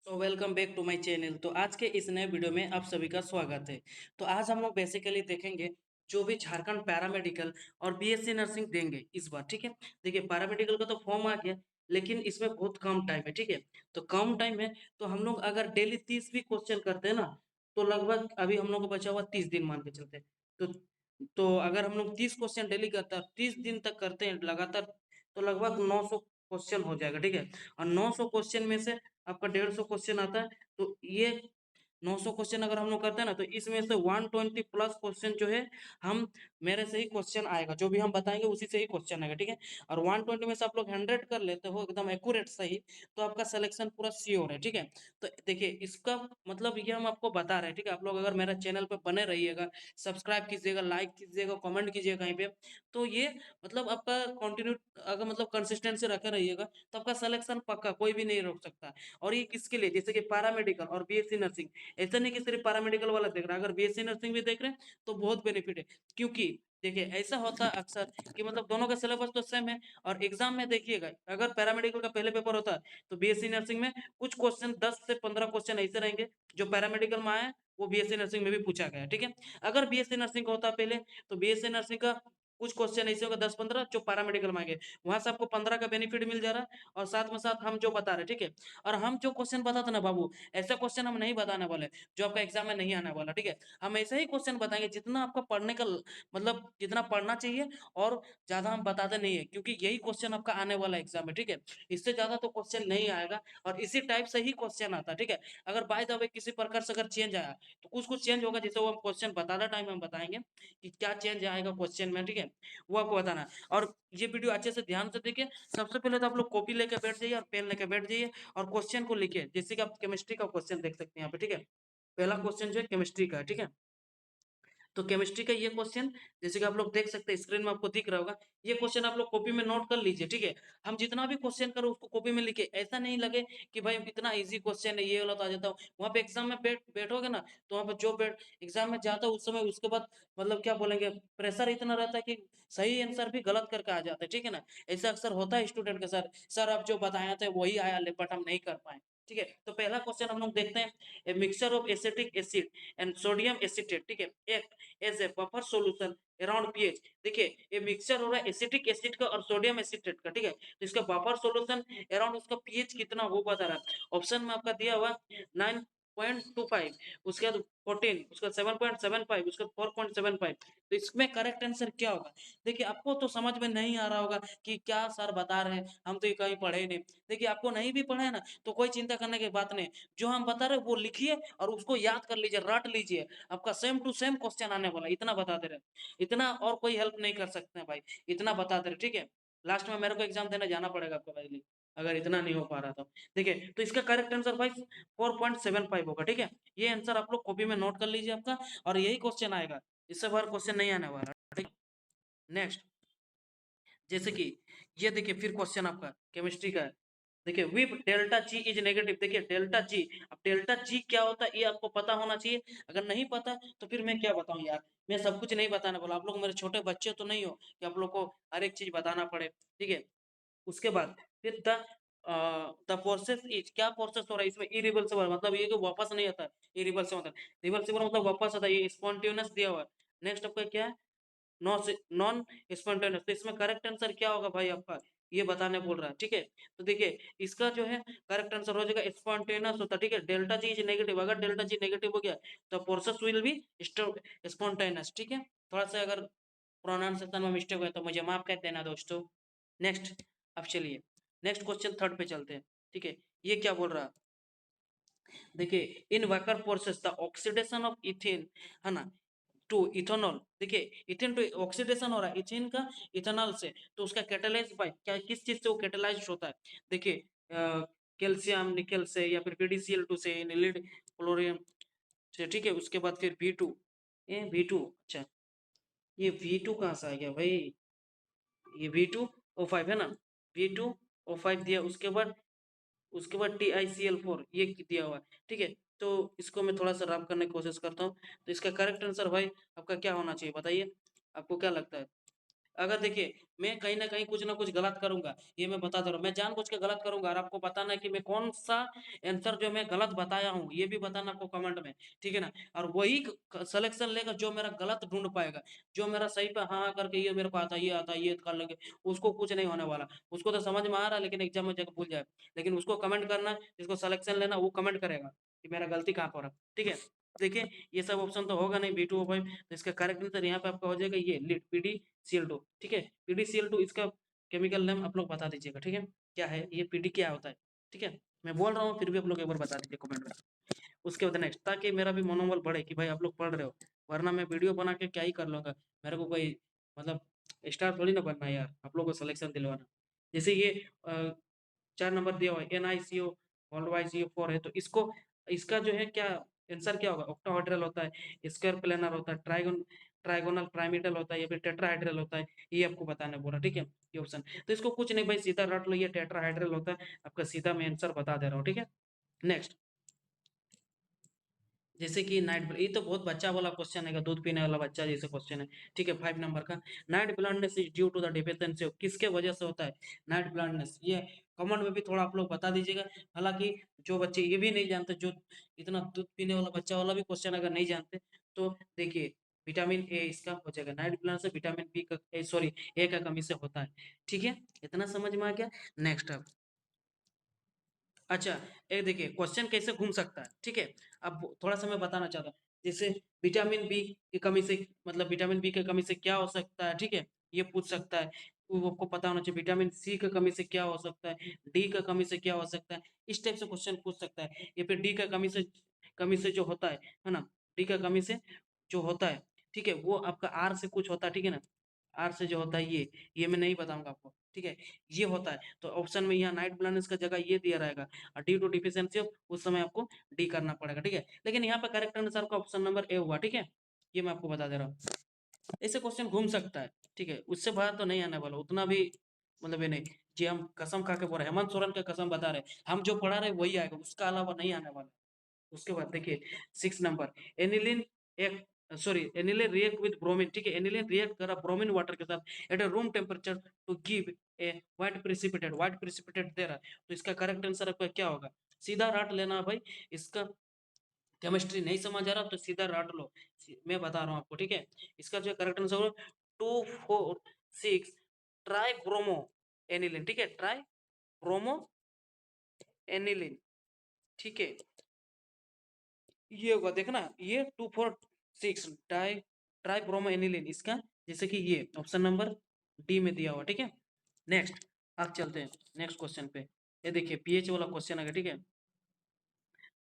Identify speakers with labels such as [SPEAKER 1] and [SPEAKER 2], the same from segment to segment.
[SPEAKER 1] So welcome back to my channel. तो आज के इस नए वीडियो में आप सभी का स्वागत है। तो आज हम लोग बेसिकली देखेंगे जो भी झारखंड पैरामेडिकल और बीएससी नर्सिंग देंगे इस बार। ठीक है, देखिए पैरामेडिकल का तो फॉर्म आ गया, लेकिन इसमें बहुत कम टाइम है। ठीक है, तो कम टाइम है तो हम लोग अगर डेली 30 भी क्वेश्चन करते हैं ना, तो लगभग अभी हम लोग को बचा हुआ 30 दिन मान के चलते हैं। तो अगर हम लोग 30 क्वेश्चन डेली करते हैं, 30 दिन तक करते हैं लगातार, तो लगभग 900 क्वेश्चन हो जाएगा। ठीक है, और 900 क्वेश्चन में से आपका 150 क्वेश्चन आता है। तो ये 900 क्वेश्चन अगर हम लोग करते हैं ना, तो इसमें से 120 प्लस क्वेश्चन जो है हम मेरे से ही क्वेश्चन आएगा, जो भी हम बताएंगे उसी से ही क्वेश्चन आएगा। ठीक है, और 120 में से आप लोग 100 कर लेते हो एकदम एक्यूरेट सही, तो आपका सिलेक्शन पूरा श्योर है। ठीक है, तो देखिए इसका मतलब ये हम आपको बता रहे हैं। ठीक है, आप लोग अगर मेरा चैनल पे बने रहिएगा, सब्सक्राइब कीजिएगा, लाइक कीजिएगा, कमेंट कीजिएगा कहीं पे, तो ये मतलब आपका कंटिन्यू अगर मतलब कंसिस्टेंसी रखे रहिएगा, तो आपका सिलेक्शन पक्का, कोई भी नहीं रोक सकता। और ये किसके लिए, जैसे कि पैरामेडिकल और बीएससी नर्सिंग, ऐसा नहीं कि सिर्फ पैरामेडिकल वाला देख रहा है, अगर बीएससी नर्सिंग भी देख रहे हैं तो बहुत बेनिफिट है। क्योंकि देखिए ऐसा होता है अक्सर कि मतलब दोनों का सिलेबस तो सेम है, और एग्जाम में देखिएगा अगर पैरामेडिकल का पहले पेपर होता है, तो बीएससी नर्सिंग में कुछ क्वेश्चन 10 से 15 क्वेश्चन ऐसे रहेंगे जो पैरामेडिकल में आए, वो बीएससी नर्सिंग में भी पूछा गया है। ठीक है, अगर बीएससी नर्सिंग का होता है पहले, तो बीएससी नर्सिंग का कुछ क्वेश्चन ऐसे होगा 10-15 जो पैरामेडिकल में आएंगे, वहां से आपको 15 का बेनिफिट मिल जा रहा है, और साथ में साथ हम जो बता रहे हैं। ठीक है, और हम जो क्वेश्चन बताते ना बाबू, ऐसा क्वेश्चन हम नहीं बताने वाले जो आपका एग्जाम में नहीं आने वाला। ठीक है, हम ऐसे ही क्वेश्चन बताएंगे जितना आपका पढ़ने का मतलब जितना पढ़ना चाहिए, और ज्यादा हम बताते नहीं है, क्योंकि यही क्वेश्चन आपका आने वाला एग्जाम है। ठीक है, इससे ज्यादा तो क्वेश्चन नहीं आएगा, और इसी टाइप से ही क्वेश्चन आता है। ठीक है, अगर बाय द वे किसी प्रकार से अगर चेंज आया, तो कुछ कुछ चेंज होगा, जैसे वो हम क्वेश्चन बताते टाइम हम बताएंगे कि क्या चेंज आएगा क्वेश्चन में। ठीक है, वो आपको बताना है। और ये वीडियो अच्छे से ध्यान से देखिए। सबसे पहले तो आप लोग कॉपी लेके बैठ जाइए और पेन लेके बैठ जाइए, और क्वेश्चन को लिखिए। जैसे कि आप केमिस्ट्री का क्वेश्चन देख सकते हैं यहाँ पे। ठीक है, पहला क्वेश्चन जो है केमिस्ट्री का है। ठीक है, तो केमिस्ट्री का ये क्वेश्चन, जैसे कि आप लोग देख सकते हैं स्क्रीन में आपको दिख रहा होगा, ये क्वेश्चन आप लोग कॉपी में नोट कर लीजिए। ठीक है, हम जितना भी क्वेश्चन करो उसको कॉपी में लिखे, ऐसा नहीं लगे कि भाई इतना इजी क्वेश्चन है ये वाला तो आ जाता हूँ। वहाँ पे एग्जाम में बैठोगे ना, तो वहाँ पे जो एग्जाम में जाता है उस समय उसके बाद मतलब क्या बोलेंगे, प्रेशर इतना रहता है कि सही आंसर भी गलत करके आ जाते हैं। ठीक है ना, ऐसा अक्सर होता है स्टूडेंट के सर, सर आप जो बताए थे वही आया, बट हम नहीं कर पाए। ठीक है, तो पहला क्वेश्चन हम लोग देखते हैं, a mixture of acetic acid and sodium acetate. ठीक है, as a buffer solution around pH. देखिए ये मिक्सचर हो रहा है एसिटिक एसिड का और सोडियम एसिटेट का। ठीक है, तो इसका बफर सॉल्यूशन अराउंड उसका पीएच कितना वो बता रहा है। ऑप्शन में आपका दिया हुआ 9.25, उसके बाद 14, उसका 7.75, उसका 4.75। तो इसमें करेक्ट आंसर क्या होगा? देखिए आपको तो समझ में नहीं आ रहा होगा कि क्या सर बता रहे हैं, हम तो ये कहीं पढ़े ही नहीं। देखिए आपको नहीं भी पढ़े है ना, तो कोई चिंता करने की बात नहीं, जो हम बता रहे हैं वो लिखिए और उसको याद कर लीजिए, रट लीजिए, आपका सेम टू सेम क्वेश्चन आने वाला है। इतना बता दे रहे हैं, इतना और कोई हेल्प नहीं कर सकते हैं भाई, इतना बता दे रहे। ठीक है, लास्ट में मेरे को एग्जाम देने जाना पड़ेगा आपको भाई, अगर इतना नहीं हो पा रहा तो। देखिए तो इसका करेक्ट आंसर भाई 4.75 होगा। ठीक है, ये आंसर आप लोग कॉपी में नोट कर लीजिए आपका, और यही क्वेश्चन आएगा, इससे बाहर क्वेश्चन नहीं आने वाला। ठीक, नेक्स्ट, जैसे कि ये देखिए फिर क्वेश्चन आपका केमिस्ट्री का है। देखिए विफ डेल्टा जी इज नेगेटिव। देखिए डेल्टा जी, अब डेल्टा जी क्या होता है ये आपको पता होना चाहिए। अगर नहीं पता तो फिर मैं क्या बताऊं यार, मैं सब कुछ नहीं बताने वाला। आप लोग मेरे छोटे बच्चे तो नहीं हो कि आप लोग को हर एक चीज बताना पड़े। ठीक है, उसके बाद फिर द प्रोसेस इज, क्या प्रोसेस हो रहा है इसमें, इरिवर्सिबल, मतलब ये कि वापस नहीं आता, इरिवर्सिबल मतलब, रिवर्सिबल मतलब वापस आता है, ये स्पॉन्टेनियस दिया हुआ है। नेक्स्ट आपका क्या है, नॉन स्पॉन्टेनियस। तो इसमें करेक्ट आंसर क्या होगा भाई आपका, ये बताने बोल रहा है। ठीक है, तो देखिए इसका जो है करेक्ट आंसर हो जाएगा स्पॉन्टेनियस होता है। ठीक है, डेल्टा जी इज नेगेटिव, अगर डेल्टा जी नेगेटिव हो गया तो प्रोसेस विल बी स्पॉन्टेनियस। ठीक है, थोड़ा सा अगर प्रोनाउंसिएशन में मिस्टेक हुआ तो मुझे माफ कर देना दोस्तों। नेक्स्ट, अब चलिए नेक्स्ट क्वेश्चन थर्ड पे चलते हैं। ठीक है, ये क्या बोल रहा है, देखिए in Wacker process the oxidation of ethane, है ना, टू इथेनॉल। देखिए इथेन टू ऑक्सीडेशन हो रहा है इथेन का इथेनॉल से, तो उसका कैटालाइज बाय क्या, किस चीज से वो कैटालाइज होता है? देखिए कैल्शियम निकल से, या फिर PdCl2 से, लीड क्लोरीन से। ठीक है, उसके बाद फिर V2, ये V2, अच्छा ये V2 कहाँ से आ गया भाई, ये V2O5 है ना, V2O5 दिया, उसके बाद TiCl4 ये दिया हुआ है। ठीक है, तो इसको मैं थोड़ा सा रब करने की कोशिश करता हूँ। तो इसका करेक्ट आंसर भाई आपका क्या होना चाहिए बताइए, आपको क्या लगता है? अगर देखिए मैं कहीं न कहीं कुछ न कुछ गलत करूँगा, ये मैं बता दे रहा हूँ। मैं जानबूझ के गलत करूँगा और आपको बताना है कि मैं कौन-सा आंसर जो मैं गलत बताया हूँ, ये भी बताना आपको कमेंट में, ठीक है ना? और वही क सलेक्शन लेगा जो मेरा गलत ढूँढ पाएगा, जो मेरा सही पे हाँ, हाँ करके ये मेरे को आता है, ये कर लेंगे, उसको कुछ नहीं होने वाला। उसको तो समझ में आ रहा है लेकिन एग्ज़ाम में जाके भूल जाएगा। लेकिन उसको कमेंट करना है, जिसको सलेक्शन लेना है वो कमेंट करेगा कि मेरा गलती कहाँ पर है, ठीक है? देखिए, ये सब ऑप्शन तो होगा नहीं B2O5 तो इसका करेक्ट आंसर यहाँ पे आपका हो जाएगा ये लीड PdCl2 ठीक है? PdCl2 इसका केमिकल नेम आप लोग बता दीजिएगा, ठीक है? क्या है? ये PD क्या होता है? ठीक है? मैं बोल रहा हूँ फिर भी आप लोग एक बार बता दीजिए कमेंट में। उसके बाद नेक्स्ट ताकि मेरा भी मनोबल बढ़े कि भाई आप लोग पढ़ रहे हो, वरना मैं वीडियो बना के क्या ही कर लूँगा। मेरे को कोई मतलब स्टार थोड़ी ना बनना है यार, आप लोगों को सिलेक्शन दिलवाना। जैसे ये अ 4 नंबर दिया हुआ है NiCO CO4 है तो इसको इसका जो है क्या आंसर क्या होगा? ऑक्टाहेड्रल होता है, स्क्वायर प्लेनर होता है, ट्राइगोनल पिरामिडल होता है या फिर टेट्राहेड्रल होता है, ये आपको बताना है पूरा, ठीक है? ये ऑप्शन। तो इसको कुछ नहीं भाई सीधा रट लो ये टेट्राहेड्रल होता है, आपका सीधा मैं आंसर बता दे रहा हूँ, ठीक है? नेक्स्ट जैसे कि नाइट ये तो बहुत बच्चा वाला क्वेश्चन है, दूध पीने वाला बच्चा जैसे क्वेश्चन है, ठीक है? 5 नंबर का night blindness is due to the deficiency of किसके वजह से होता है नाइट ब्लाइंडनेस? ये कमेंट में भी थोड़ा आप लोग बता दीजिएगा। हालांकि जो बच्चे ये भी नहीं जानते, जो इतना दूध पीने वाला बच्चा वाला भी क्वेश्चन अगर नहीं जानते तो देखिए विटामिन ए इसका हो जाएगा नाइट ब्लाइंडनेस से विटामिन बी का सॉरी ए का कमी से होता है, ठीक है? इतना समझ में आ गया। नेक्स्ट अब अच्छा, ये देखिए क्वेश्चन कैसे घूम सकता है, ठीक है? अब थोड़ा-सा मैं बताना चाहता हूँ। जैसे विटामिन बी की कमी से मतलब विटामिन बी की कमी से क्या हो सकता है, ठीक है? ये पूछ सकता है। वो आपको पता होना चाहिए विटामिन सी की कमी से क्या हो सकता है, डी की कमी से क्या हो सकता है, इस टाइप से क्वेश्चन पूछ सकता है। या फिर डी का कमी से जो होता है ना? डी का कमी से जो होता है, ठीक है? वो आपका आर से कुछ होता है, ठीक है ना? आर से जो होता है ये मैं नहीं बताऊँगा आपको, ठीक है? ये होता है। तो ऑप्शन में यहाँ नाइट ब्लाइंडनेस का जगह ये दिया रहेगा और ड्यू टू डिफिशिएंसी ऑफ उस समय आपको डी करना पड़ेगा, ठीक है? लेकिन यहाँ पे करेक्ट आंसर आपका ऑप्शन नंबर ए हुआ, ठीक है? ये मैं आपको बता दे रहा हूँ। ऐसे क्वेश्चन घूम सकता है, ठीक है? उससे बाहर तो नहीं आने वाला, उतना भी मतलब ये नहीं। जी हम कसम खा के बोल रहे हैं, हेमंत सोरेन का कसम बता रहे हैं, हम जो पढ़ा रहे हैं वही आएगा, उसका अलावा नहीं आने वाला। उसके बाद देखिए 6 नंबर एनिलीन एक sorry aniline react with bromine, ठीक है? एनिलीन रिएक्ट कर रहा ब्रोमीन वाटर के साथ at a room temperature to give a white precipitate दे रहा है। तो इसका करेक्ट आंसर आपका क्या होगा? सीधा रट लेना भाई। इसका केमिस्ट्री नहीं समझ आ रहा तो सीधा रट लो। मैं बता रहा हूँ आपको, ठीक है? इसका जो करेक्ट आंसर होगा 246 ट्राई ब्रोमो एनिलीन, ठीक है? ट्राई ब्रोमो एनिलीन, ठीक है? ये होगा देखना ये 246 ट्राई ब्रोमो एनिलीन इसका जैसे कि ये ऑप्शन नंबर डी में दिया हुआ, ठीक है? नेक्स्ट अब चलते हैं नेक्स्ट क्वेश्चन पे। ये देखिए पीएच वाला क्वेश्चन है, ठीक है?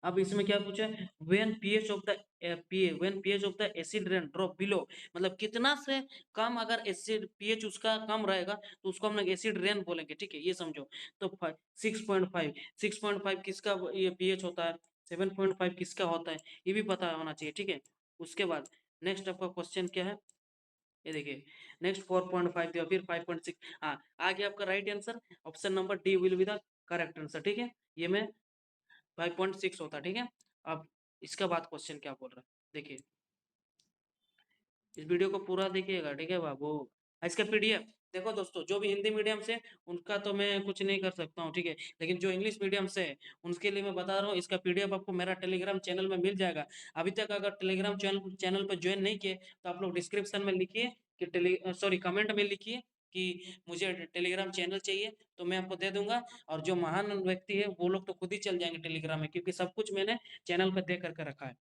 [SPEAKER 1] अब इसमें क्या पूछा है when pH of the acid rain drop below मतलब कितना से कम अगर एसिड पीएच उसका कम रहेगा तो उसको हम लोग एसिड रेन बोलेंगे, ठीक है? ये समझो। तो 6.5 किसका ये पीएच होता है, 7.5 किसका होता है, ये भी पता होना चाहिए, ठीक है? उसके बाद नेक्स्ट आपका क्वेश्चन क्या है, ये देखिए नेक्स्ट 4.5 दिया फिर 5.6। हाँ आगे आपका right answer option number D will be the correct answer, ठीक है? ये में 5.6 होता है, ठीक है? अब इसके बाद क्वेश्चन क्या बोल रहा है देखिए, इस वीडियो को पूरा देखिएगा, ठीक है बाबू? इसका पीडीएफ देखो दोस्तों, जो भी हिंदी मीडियम से उनका तो मैं कुछ नहीं कर सकता हूँ, ठीक है? लेकिन जो इंग्लिश मीडियम से है उनके लिए मैं बता रहा हूँ इसका पीडीएफ आपको मेरा टेलीग्राम चैनल में मिल जाएगा। अभी तक अगर टेलीग्राम चैनल पर ज्वाइन नहीं किए तो आप लोग डिस्क्रिप्शन में लिखिए कि कमेंट में लिखिए कि मुझे टेलीग्राम चैनल चाहिए तो मैं आपको दे दूंगा। और जो महान व्यक्ति है वो लोग तो खुद ही चल जाएंगे टेलीग्राम में, क्योंकि सब कुछ मैंने चैनल पर दे करके रखा है।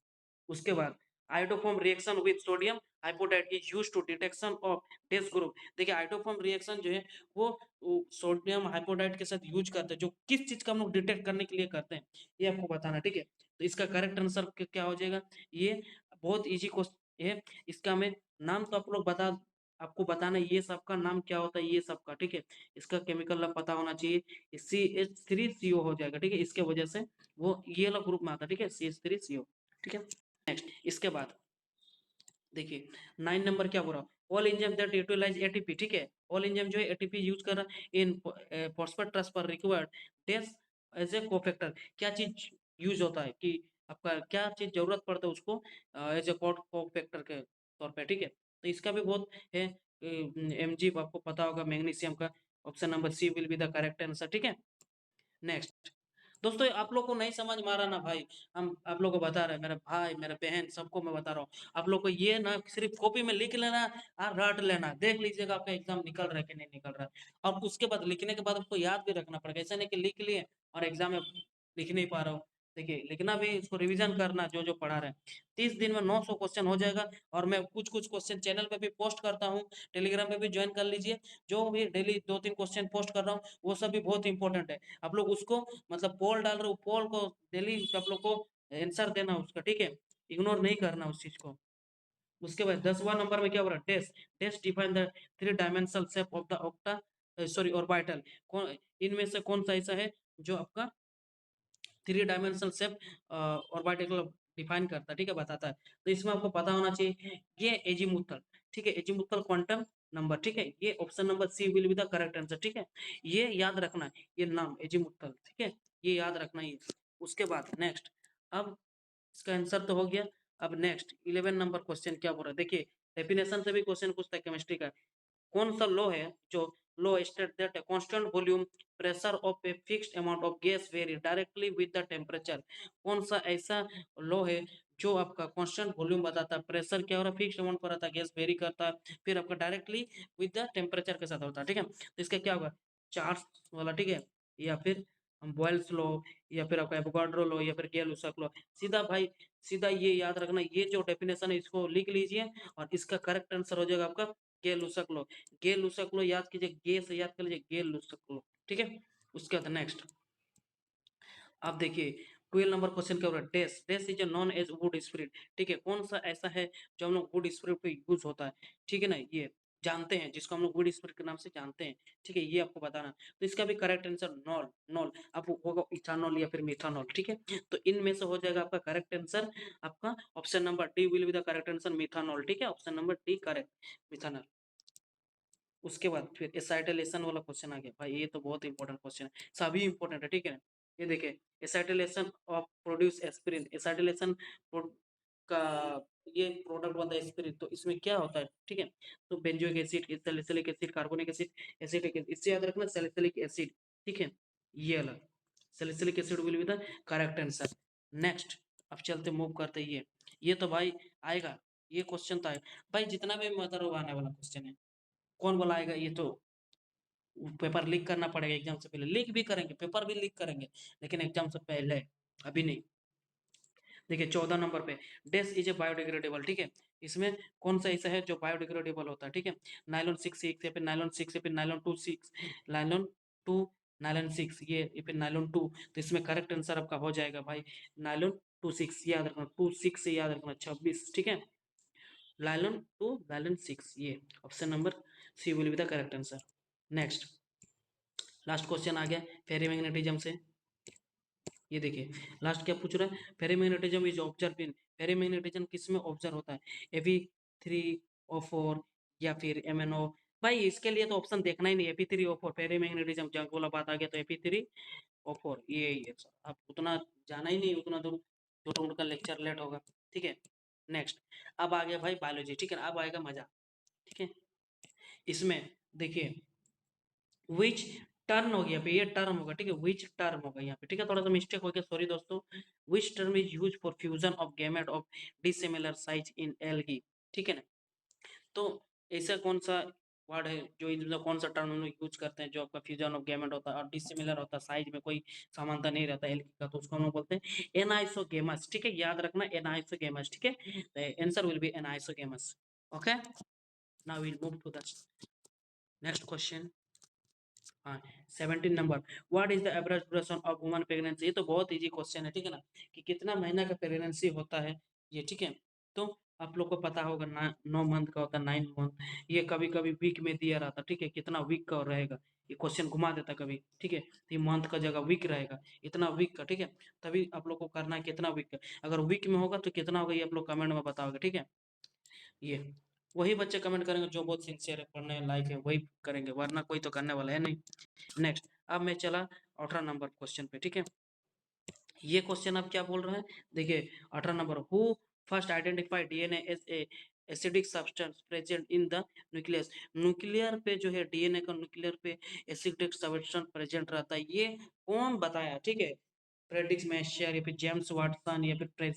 [SPEAKER 1] उसके बाद iodoform reaction with sodium hypoiodite is used to detection of this group. देखिए आइटोफॉर्म रिएक्शन जो है वो सोडियम हाइपोटाइट के साथ यूज करते हैं, जो किस चीज का हम लोग डिटेक्ट करने के लिए करते हैं ये आपको बताना, ठीक है? तो इसका करेक्ट आंसर क्या हो जाएगा? ये बहुत इजी क्वेश्चन है। इसका मैं नाम तो आप लोग बता आपको बताना है ये सबका नाम क्या होता है, ये सबका, ठीक है? इसका केमिकल पता होना चाहिए। CH3CO हो जाएगा, ठीक है? इसके वजह से वो ये वाला ग्रुप में आता है, ठीक है? CH3CO, ठीक है? नेक्स्ट इसके बाद देखिए 9 नंबर क्या बोल रहा हूँ, all enzyme that utilize ATP, ठीक है? ऑल एंजाइम जो है एटीपी यूज कर रहा है in phosphate transfer required this as a cofactor. क्या चीज यूज होता है कि आपका क्या चीज जरूरत पड़ता है उसको एज ए कोफैक्टर के तौर पे, ठीक है? तो इसका भी बहुत है Mg आपको पता होगा मैग्नीशियम का, option number C will be the correct answer, ठीक है। नेक्स्ट दोस्तों, आप लोग को नहीं समझ में आ रहा ना भाई, हम आप लोग को बता रहे हैं, मेरे भाई मेरे बहन सबको मैं बता रहा हूँ, आप लोग को ये ना सिर्फ कॉपी में लिख लेना और रट लेना, देख लीजिएगा आपका एग्जाम निकल रहा है कि नहीं निकल रहा है। और उसके बाद लिखने के बाद आपको याद भी रखना पड़ेगा, ऐसा नहीं कि लिख लिए और एग्जाम में लिख नहीं पा रहा हूँ। देखिए लिखना भी, इसको रिवीजन करना जो जो पढ़ा रहे हैं। 30 दिन में 900 क्वेश्चन हो जाएगा। और मैं कुछ कुछ क्वेश्चन चैनल पे भी पोस्ट करता हूँ, टेलीग्राम पे भी ज्वाइन कर लीजिए। जो भी डेली 2-3 क्वेश्चन पोस्ट कर रहा हूँ वो सब भी बहुत इंपॉर्टेंट है। आप लोग उसको मतलब पोल डाल रहे हो, पोल को डेली आप लोग को आंसर देना उसका, ठीक है, इग्नोर नहीं करना उस चीज को। उसके बाद 10वां नंबर में क्या हो रहा है, these these define the three dimensional shape of the octa sorry orbital. कौन इनमें से कौन सा ऐसा है जो आपका three dimensional shape orbital define करता है, ठीक है, बताता है। तो इसमें आपको पता होना चाहिए ये एजीमुथल, ठीक है, एजीमुथल क्वांटम नंबर, ठीक है, ये option number C will be the correct answer, ठीक है। ये याद रखना है, ये नाम एजीमुथल, ठीक है, ये याद रखना है। उसके बाद नेक्स्ट, अब इसका आंसर तो हो गया। अब नेक्स्ट 11 नंबर क्वेश्चन क्या बोल रहा है, देखिए डेफिनेशन से भी क्वेश्चन पूछता है केमिस्ट्री का। कौन सा लॉ है जो law state that a constant volume pressure of a fixed amount of gas vary directly with the temperature। कौन सा ऐसा लॉ है जो आपका कांस्टेंट वॉल्यूम बताता है, प्रेशर क्या हो रहा है, फिक्स्ड अमाउंट पर रहता है, गैस वेरी करता है, फिर आपका डायरेक्टली विद द टेम्परेचर के साथ होता है, ठीक है। तो इसका क्या होगा, चार्ल्स वाला, ठीक है, या फिर बॉयल्स लॉ, या फिर आपका एवोगाड्रो लॉ, या फिर गैल-लुसाक लॉ। सीधा भाई सीधा ये याद रखना, ये जो डेफिनेशन है इसको लिख लीजिए और इसका करेक्ट आंसर हो जाएगा आपका गैल-लुसाक लॉ। गैल-लुसाक लॉ याद कीजिए, गे से याद कर लीजिए, गैल-लुसाक लॉ, ठीक है। उसके बाद नेक्स्ट अब देखिए 12 नंबर क्वेश्चन क्या हो रहा है, dash dash is known as wood spirit, ठीक है, कौन सा ऐसा है जो हम लोग वुड स्पिरिट पे यूज होता है, ठीक है ना, ये जानते हैं जिसको हम लोग वुड स्पिरिट के नाम से जानते हैं, ठीक है, ये आपको बताना। तो इसका भी करेक्ट आंसर नॉल नॉल, अब होगा इथानॉल या फिर मिथानॉल, ठीक है। तो इनमें से हो जाएगा आपका करेक्ट आंसर, आपका option number D will be the correct answer, methanol, ठीक है, option number D correct, methanol. उसके बाद फिर एसाइटिलेशन वाला क्वेश्चन आ गया भाई, ये तो बहुत इंपॉर्टेंट क्वेश्चन है, सभी इंपॉर्टेंट है, ठीक है। ये देखिए एसाइटिलेशन ऑफ प्रोड्यूस एस्पिरिन, एसाइटिलेशन का ये प्रोडक्ट बनता है एस्पिरिन, तो इसमें क्या होता है, ठीक है। तो benzoic acid, salicylic acid, carbonic acid, acetic acid, इससे याद रखना सैलिसिलिक एसिड, ठीक है, ये अलग salicylic acid will be the correct answer. Next अब चलते मूव करते ये तो भाई आएगा, ये क्वेश्चन तो आएगा भाई, जितना भी मदर आने वाला क्वेश्चन है, कौन बुलाएगा, ये तो पेपर लीक करना पड़ेगा एग्जाम से पहले, लीक भी करेंगे, पेपर भी लीक करेंगे, लेकिन एग्जाम से पहले, अभी नहीं। देखिए 14 नंबर पे डेस इज ए बायोडिग्रेडेबल, ठीक है, इसमें कौन सा ऐसा है जो बायोडिग्रेडेबल होता है, ठीक है। नायलॉन 6 या फिर नायलॉन 6 या फिर नायलॉन 2 6, नायलॉन 2, नायलॉन 6 ये या फिर नायलॉन 2। तो इसमें करेक्ट आंसर आपका हो जाएगा भाई नायलॉन 2 6, याद रखना 2 6 से याद रखना 26, ठीक है, नायलॉन 2 नायलॉन 6, ये option number C will be the correct answer. Next last question आ गया फेरीमैग्नेटिज्म से। ये देखिए लास्ट क्या पूछ रहा है, फेरीमैग्नेटिज्म इज ऑब्जर्व इन, फेरीमैग्नेटिज्म किस में ऑब्जर्व होता है, Fe3O4 या फिर MnO। भाई इसके लिए तो ऑप्शन देखना ही नहीं, Fe3O4 फेरीमैग्नेटिज्म, जंग वाला बात आ गया तो Fe3O4 ये आप उतना जाना ही नहीं, उतना दूर छोटा मोटा लेक्चर लेट होगा, ठीक है। नेक्स्ट अब आ गया भाई बायोलॉजी, ठीक है, अब आएगा मजा, ठीक है। इसमें देखिए विच टर्म हो गया पे, ये टर्म होगा, ठीक है, विच टर्म होगा यहाँ पे, ठीक है, थोड़ा सा मिस्टेक हो गया, सॉरी दोस्तों। विच term is use for fusion of gamete of dissimilar size in algae, ठीक है ना। तो ऐसा कौन सा वर्ड है जो मतलब कौन सा टर्म हम लोग यूज करते हैं जो आपका फ्यूजन ऑफ गैमेट होता है और डिसिमिलर होता है, साइज में कोई समानता नहीं रहता एल्गी का, तो उसको हम लोग बोलते हैं एनाइसोगेमस, ठीक है, याद रखना एनाइसोगेमस, ठीक है, answer will be anisogamous. Okay, now will move to the next question. हाँ 17 number, what is the average duration of woman pregnancy, ये तो बहुत इजी क्वेश्चन है, ठीक है ना, कि कितना महीना का प्रेगनेंसी होता है ये, ठीक है। तो आप लोग को पता होगा 9 मंथ का होता है, 9 मंथ, ये कभी कभी वीक में दिया रहता, ठीक है, कितना वीक का रहेगा, ये क्वेश्चन घुमा देता कभी, ठीक है, तो ये मंथ का जगह वीक रहेगा, इतना वीक का, ठीक है। तभी आप लोग को करना है कितना वीक का, अगर वीक में होगा तो कितना होगा ये आप लोग कमेंट में बताओगे, ठीक है। ये वही बच्चे कमेंट करेंगे जो बहुत सिंसियर है, पढ़ने लायक है, वही करेंगे, वरना कोई तो करने वाला है नहीं। नेक्स्ट अब मैं चला 18 नंबर क्वेश्चन पे, ठीक है। ये क्वेश्चन अब क्या बोल रहा है, देखिए 18 number, who first identify DNA as a acidic substance present in the nucleus. Nuclear पे जो है डीएनए का न्यूक्लियर पे एसिडिक सब्सटेंस प्रेजेंट रहता है, ये कौन बताया? ठीक है, फ्रेडरिक मैशर या फिर जेम्स वाटसन या फिर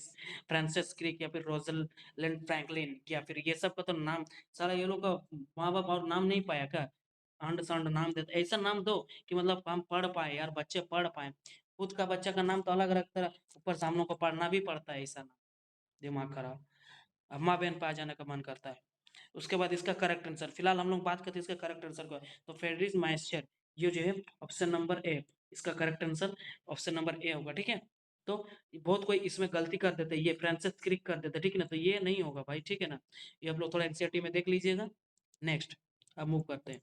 [SPEAKER 1] फ्रांसिस क्रिक या फिर रोजलिंड फ्रैंकलिन या फिर ये सब का तो नाम सारा ये लोग का माँ बाप और नाम नहीं पाया क्या? अंड संड नाम देते, ऐसा नाम दो कि मतलब हम पढ़ पाए यार, बच्चे पढ़ पाए। खुद का बच्चा का नाम तो अलग रखता है, ऊपर से हम लोग को पढ़ना भी पड़ता है ऐसा नाम। दिमाग खराब। अम्मा बहन पे आ जाने का मन करता है। उसके बाद इसका करेक्ट आंसर, फिलहाल हम लोग बात करते हैं इसका करेक्ट आंसर को। तो फ्रेडरिक माइस्चर, ये जो है ऑप्शन नंबर ए, इसका correct answer option number A होगा। ठीक है, तो बहुत कोई इसमें गलती कर देते हैं, ये फ्रांसिस क्रिक कर देते हैं, ठीक है ना, तो ये नहीं होगा भाई, ठीक है ना। ये आप लोग थोड़ा एनसीईआरटी में देख लीजिएगा। नेक्स्ट अब मूव करते हैं।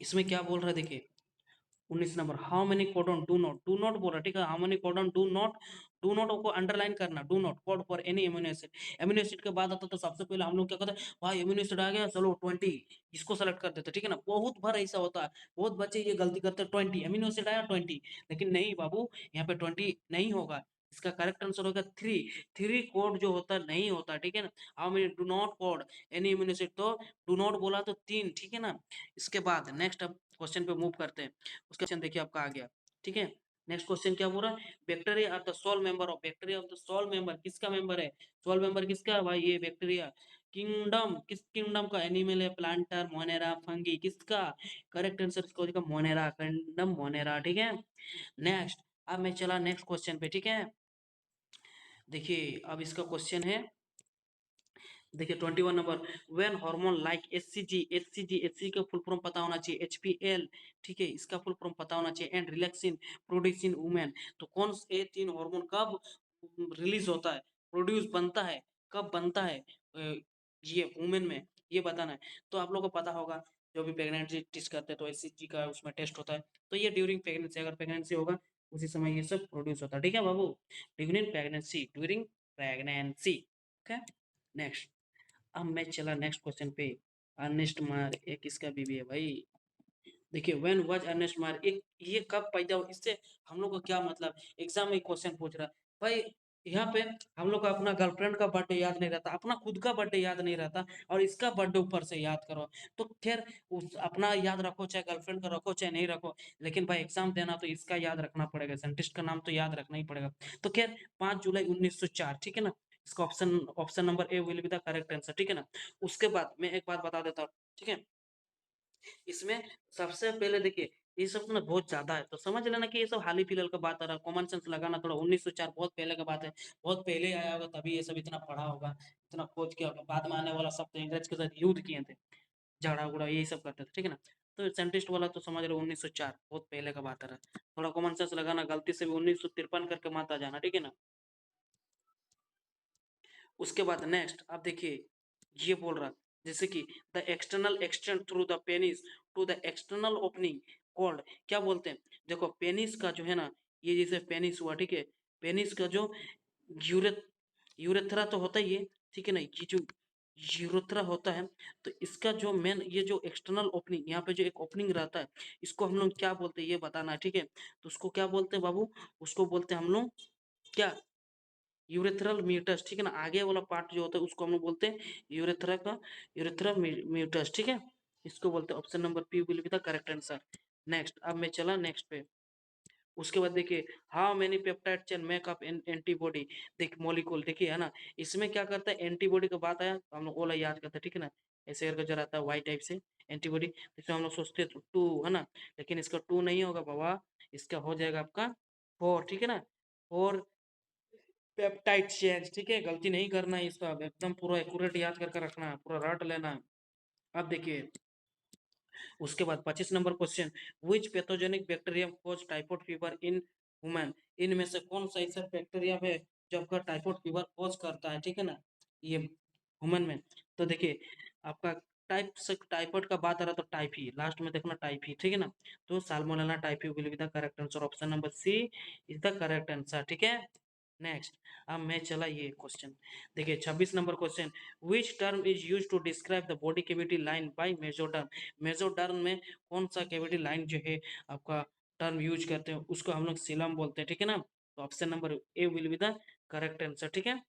[SPEAKER 1] इसमें क्या बोल रहा है देखिए, 19 number, how many codon do not बोल रहा, ठीक है, how many codon do not को अंडरलाइन करना, do not code for any amino acid. Amino acid के बाद आता तो सबसे पहले हम लोग क्या करते हैं, भाई एमिनो एसिड आ गया चलो 20, इसको सेलेक्ट कर देते, ठीक है ना। बहुत बार ऐसा होता है, बहुत बच्चे ये गलती करते हैं, 20 एमिनो एसिड आया 20, लेकिन नहीं बाबू, यहाँ पे 20 नहीं होगा। इसका करेक्ट आंसर होगा 3। 3 कोड जो होता नहीं होता, ठीक है ना। How many do not code any amino acid, तो डू नॉट बोला तो 3, ठीक है ना। इसके बाद नेक्स्ट अब क्वेश्चन पे मूव करते हैं। उसका क्वेश्चन देखिए आपका आ गया, ठीक है। नेक्स्ट क्वेश्चन क्या बोल रहा है, bacteria are the sole member of, bacteria of the sole member, किसका मेंबर है? सोल मेंबर किसका है भाई? ये बैक्टीरिया किंगडम, किस किंगडम का? एनिमल है, प्लांटर, मोनेरा, फंगी, किसका? करेक्ट आंसर इसको देखो, मोनेरा, किंगडम मोनेरा, ठीक है। नेक्स्ट, अब मैं चला नेक्स्ट क्वेश्चन पे, ठीक है। देखिए अब इसका क्वेश्चन है, देखिए 21 number, when hormone like HCG का फुल फॉर्म पता होना चाहिए, एचपीएल, ठीक है, इसका फुल फॉर्म पता होना चाहिए, and relaxin produce in women. तो कौन से 3 हार्मोन कब रिलीज होता है, प्रोड्यूस बनता है, कब बनता है ये वुमेन में, ये बताना है। तो आप लोगों को पता होगा, जो भी प्रेगनेंसी टेस्ट करते हैं तो एचसीजी का उसमें टेस्ट होता है, तो ये ड्यूरिंग प्रेगनेंसी, अगर प्रेगनेंसी होगा उसी समय ये सब प्रोड्यूस होता है, ठीक है बाबू, ड्यूरिंग प्रेगनेंसी, ओके। नेक्स्ट, अब मैं चला नेक्स्ट क्वेश्चन पे। अर्नेस्ट मार एक किसका बीबी है भाई? देखिए व्हेन वाज अर्नेस्ट मार, एक ये कब पैदा हुआ, इससे हम लोग को क्या मतलब, एग्जाम में क्वेश्चन पूछ रहा है भाई। यहाँ पे हम लोग को अपना गर्लफ्रेंड का बर्थडे याद नहीं रहता, अपना खुद का बर्थडे याद नहीं रहता, और इसका बर्थडे ऊपर से याद करो। तो खैर उस अपना याद रखो, चाहे गर्लफ्रेंड का रखो चाहे नहीं रखो, लेकिन भाई एग्जाम देना तो इसका याद रखना पड़ेगा, साइंटिस्ट का नाम तो याद रखना ही पड़ेगा। तो खैर 5 जुलाई 1904, ठीक है ना। इसका option option number A will be the correct answer, ठीक है ना। उसके बाद मैं एक बात बता देता हूँ, ठीक है। इसमें सबसे पहले देखिए, ये सब ना बहुत ज्यादा है, तो समझ लेना कि ये सब हाल ही फिलहाल का बात आ रहा है, कॉमन सेंस लगाना थोड़ा। 1904 बहुत पहले का बात है, बहुत पहले आया होगा तभी ये सब इतना पढ़ा होगा, इतना खोज किया होगा। बाद में आने वाला सब तो अंग्रेज के साथ युद्ध किए थे, झगड़ा उगड़ा यही सब करते थे, ठीक है ना। तो साइंटिस्ट वाला तो समझ लो 1904 बहुत पहले का बात आ रहा है, थोड़ा कॉमन सेंस लगाना, गलती से भी 1953 करके मत आ जाना, ठीक है ना। उसके बाद नेक्स्ट आप देखिए, ये बोल रहा जैसे कि the external extend through the penis to the external opening called, क्या बोलते हैं? देखो पेनिस का जो है ना, ये जैसे पेनिस हुआ, ठीक है, पेनिस का जो यूरेथ यूरेथ्रा तो होता ही है, ठीक है ना, ये जो यूरेथ्रा होता है, तो इसका जो मेन ये जो एक्सटर्नल ओपनिंग, यहाँ पे जो एक ओपनिंग रहता है, इसको हम लोग क्या बोलते हैं ये बताना है, ठीक है। तो उसको क्या बोलते हैं बाबू? उसको बोलते हैं हम लोग क्या? यूरेथ्रल म्यूटस, ठीक है ना। आगे वाला पार्ट जो होता है उसको हम लोग बोलते हैं यूरेथ्रा का, यूरेथ्रा म्यूटस, ठीक है। इसको बोलते हैं, option number P will be the correct answer. Next, अब मैं चला नेक्स्ट पे। उसके बाद देखिए, how many peptide chain make up antibody, देख मॉलिक्यूल, देखिए है ना। इसमें क्या करता है, एंटीबॉडी का बात आया तो हम लोग ओला याद करते हैं, ठीक है ना। ऐसे करके जो रहता है वाई टाइप से एंटीबॉडी, जिसमें हम लोग सोचते हैं टू, है ना, लेकिन इसका टू नहीं होगा बाबा, इसका हो जाएगा आपका 4, ठीक है ना। 4 पेप्टाइड चेंज, ठीक है, गलती नहीं करना है इसका, एकदम पूरा एक्यूरेट याद करके रखना है, पूरा रट लेना है। अब देखिए उसके बाद 25 number question, which pathogenic bacterium cause typhoid fever in women, इनमें से कौन सा ऐसा बैक्टीरिया है जो आपका टाइफाइड फीवर कॉज करता है, ठीक है ना, ये वुमेन में। तो देखिए आपका टाइप से टाइफाइड का बात आ रहा तो टाइफी, लास्ट में देखना टाइफी, ठीक है ना। तो salmonella typhi will be the correct answer, option number C is the correct answer, ठीक है। नेक्स्ट, अब मैं चला ये क्वेश्चन, देखिए 26 number question, which term is use to describe the body cavity line by mesoderm, mesoderm में कौन सा कैविटी लाइन जो है आपका टर्म यूज करते हैं, उसको हम लोग सीलम बोलते हैं, ठीक है ना। तो option number A will be the correct answer, ठीक है।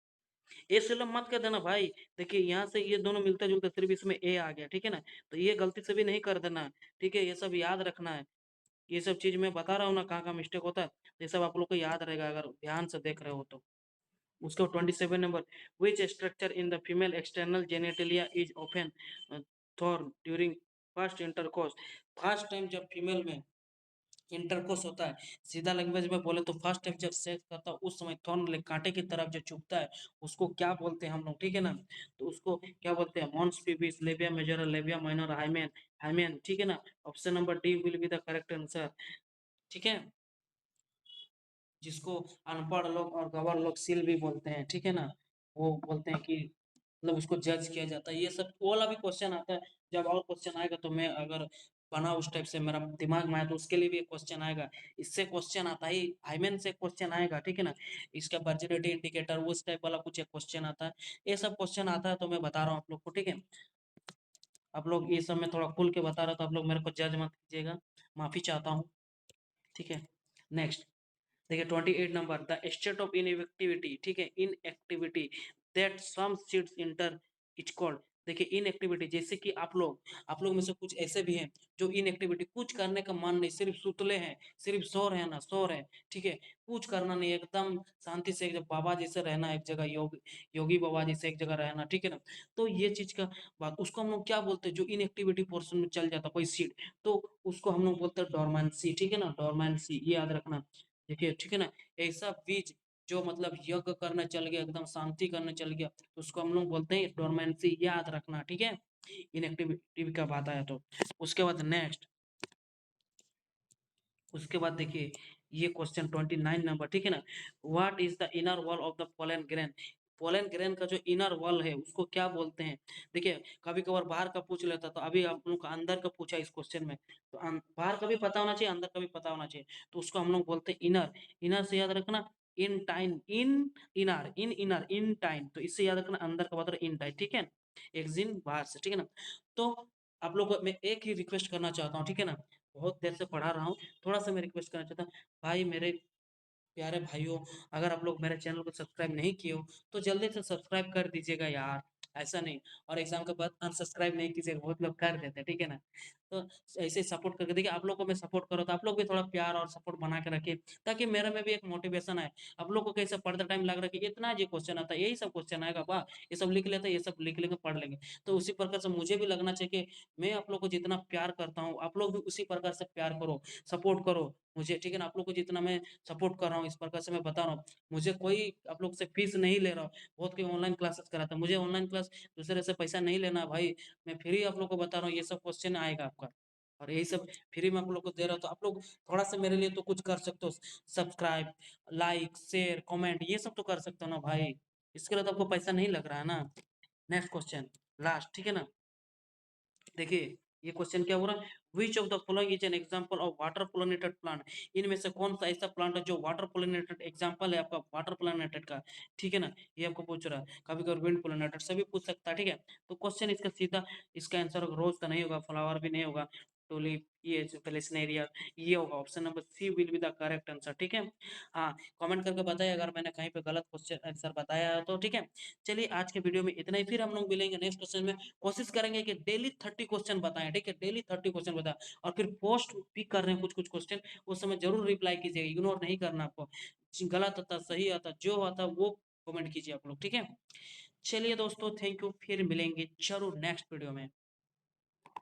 [SPEAKER 1] ए फिल्म मत कर देना भाई। देखिए यहाँ से ये दोनों मिलता जुलता सिर्फ इसमें ए आ गया, ठीक है ना। तो ये गलती से भी नहीं कर देना, ठीक है। ये सब याद रखना है। ये सब चीज मैं बता रहा हूँ ना, कहाँ कहाँ मिस्टेक होता है, ये सब आप लोग को याद रहेगा अगर ध्यान से देख रहे हो तो। उसका 27 number, which structure in the female external genitalia is open thorn during first intercourse. First time जब फीमेल में इंटरकोर्स होता है, सीधा लैंग्वेज में बोले तो फर्स्ट टाइम जब सेक्स करता है उस समय थॉर्न कांटे की तरफ जो चुभता है उसको क्या बोलते हैं हम लोग, ठीक है ना। तो उसको क्या बोलते हैं, mons pubis, labia major, labia minor, hymen, hymen, ठीक है ना। Option number D will be the correct answer, ठीक है। जिसको अनपढ़ लोग और गवार लोग सील भी बोलते हैं, ठीक है ना। वो बोलते हैं कि मतलब उसको जज किया जाता है। ये सब वो वाला भी क्वेश्चन आता है। जब और क्वेश्चन आएगा तो मैं अगर बना उस टाइप से मेरा दिमाग में आया तो उसके लिए भी एक क्वेश्चन आएगा। इससे क्वेश्चन आता है, हाइमेन से क्वेश्चन आएगा, ठीक है ना। इसका वर्जिनिटी इंडिकेटर उस टाइप वाला कुछ एक क्वेश्चन आता है। ये सब क्वेश्चन आता है तो मैं बता रहा हूँ आप लोग को, ठीक है। आप लोग ये सब मैं थोड़ा खुल के बता रहा था, आप लोग मेरे को जज मत कीजिएगा, माफी चाहता हूँ, ठीक है। नेक्स्ट देखिए 28 number, the state of inactivity, ठीक है, inactivity that some seeds enter is called. देखिए इनएक्टिविटी जैसे कि आप लोग में से कुछ ऐसे भी हैं जो इनएक्टिविटी, कुछ करने का मन नहीं, सिर्फ सुतले हैं, सिर्फ सो रहे हैं ना, सो रहे हैं, ठीक है। कुछ करना नहीं, एकदम शांति से एक बाबा जैसे रहना, एक जगह योगी बाबा जैसे एक जगह रहना, ठीक है ना। तो ये चीज का बात, उसको हम लोग क्या बोलते हैं, जो इनएक्टिविटी पोर्शन में चल जाता कोई सीड, तो उसको हम लोग बोलते हैं डोरमेंसी, ठीक है ना, डोरमेंसी, ये याद रखना। देखिए ठीक है ना, ऐसा बीज जो मतलब यज्ञ करने चल गया, एकदम शांति करने चल गया, तो उसको हम लोग बोलते हैं डोरमेंसी, याद रखना, ठीक है। इनएक्टिविटी का बात आया तो। उसके बाद नेक्स्ट, उसके बाद देखिए ये क्वेश्चन 29 नंबर, ठीक है ना। What is the inner wall of the pollen grain. Pollen grain का जो इनर वॉल है उसको क्या बोलते हैं। देखिए कभी कभार बाहर का पूछ लेता, तो अभी आप लोग का अंदर का पूछा इस क्वेश्चन में, तो बाहर का भी पता होना चाहिए, अंदर का भी पता होना चाहिए। तो उसको हम लोग बोलते हैं इनर। इनर से याद रखना, इन टाइन, इन इनर, इन इनर, इन टाइन, तो इससे याद रखना अंदर का मतलब इन टाइन, ठीक है। एक्सिन बाहर से, ठीक है ना। तो आप लोग को मैं एक ही रिक्वेस्ट करना चाहता हूँ, ठीक है ना। बहुत देर से पढ़ा रहा हूँ, थोड़ा सा मैं रिक्वेस्ट करना चाहता हूँ, भाई मेरे प्यारे भाइयों, अगर आप लोग मेरे चैनल को सब्सक्राइब नहीं किए हो तो जल्दी से सब्सक्राइब कर दीजिएगा यार, ऐसा नहीं। और एग्जाम के बाद अनसब्सक्राइब नहीं कीजिएगा, बहुत लोग कर देते हैं, ठीक है ना। तो ऐसे सपोर्ट करके देखिए, आप लोग को मैं सपोर्ट करो तो आप लोग भी थोड़ा प्यार और सपोर्ट बना के रखिए, ताकि मेरे में भी एक मोटिवेशन आए। आप लोग को कैसे पढ़ते टाइम लग रहा है कि इतना जी क्वेश्चन आता है, यही सब क्वेश्चन आएगा, वाह ये सब लिख लेते हैं, ये सब लिख लेंगे, पढ़ लेंगे। तो उसी प्रकार से मुझे भी लगना चाहिए कि मैं आप लोग को जितना प्यार करता हूँ आप लोग भी उसी प्रकार से प्यार करो, सपोर्ट करो मुझे, ठीक है ना। आप लोग को जितना मैं सपोर्ट कर रहा हूँ, इस प्रकार से मैं बता रहा हूँ, मुझे कोई आप लोग से फीस नहीं ले रहा हूँ। बहुत कोई ऑनलाइन क्लासेस कराता है, मुझे ऑनलाइन क्लास दूसरे से पैसा नहीं लेना है भाई। मैं फ्री आप लोग को बता रहा हूँ, ये सब क्वेश्चन आएगा आपका, और यही सब फ्री में आप लोग को दे रहा हूँ, तो आप लोग थोड़ा सा मेरे लिए तो कुछ कर सकते हो। सब्सक्राइब, लाइक, शेयर, कमेंट, ये सब तो कर सकते हो ना भाई, इसके लिए तो आपको पैसा नहीं लग रहा है ना। नेक्स्ट क्वेश्चन, लास्ट, ठीक है ना। देखिए ये क्वेश्चन क्या हो रहा है, which of the following is an example of water pollinated plant. इनमें से कौन सा ऐसा प्लांट है जो वाटर पोलिनेटेड एग्जांपल है आपका वाटर पोलिनेटेड का, ठीक है ना। ये आपको पूछ रहा है, कभी कभी विंड पोलिनेटेड से भी पूछ सकता है, ठीक है। तो क्वेश्चन इसका सीधा, इसका आंसर रोज का नहीं होगा, फ्लावर भी नहीं होगा, टूलिप, ये प्लेसनेरिया, ये होगा। Option number C will be the correct answer, ठीक है। हाँ, कमेंट करके बताइए अगर मैंने कहीं पे गलत क्वेश्चन आंसर बताया है तो, ठीक है। चलिए आज के वीडियो में इतना ही, फिर हम लोग मिलेंगे नेक्स्ट क्वेश्चन में। कोशिश करेंगे कि डेली 30 क्वेश्चन बताएं, ठीक है, डेली 30 क्वेश्चन बताएं। और फिर पोस्ट भी कर रहे हैं कुछ कुछ क्वेश्चन, उस समय जरूर रिप्लाई कीजिएगा, इग्नोर नहीं करना आपको। गलत आता, सही आता, जो आता वो कमेंट कीजिए आप लोग, ठीक है। चलिए दोस्तों, थैंक यू, फिर मिलेंगे जरूर नेक्स्ट वीडियो में।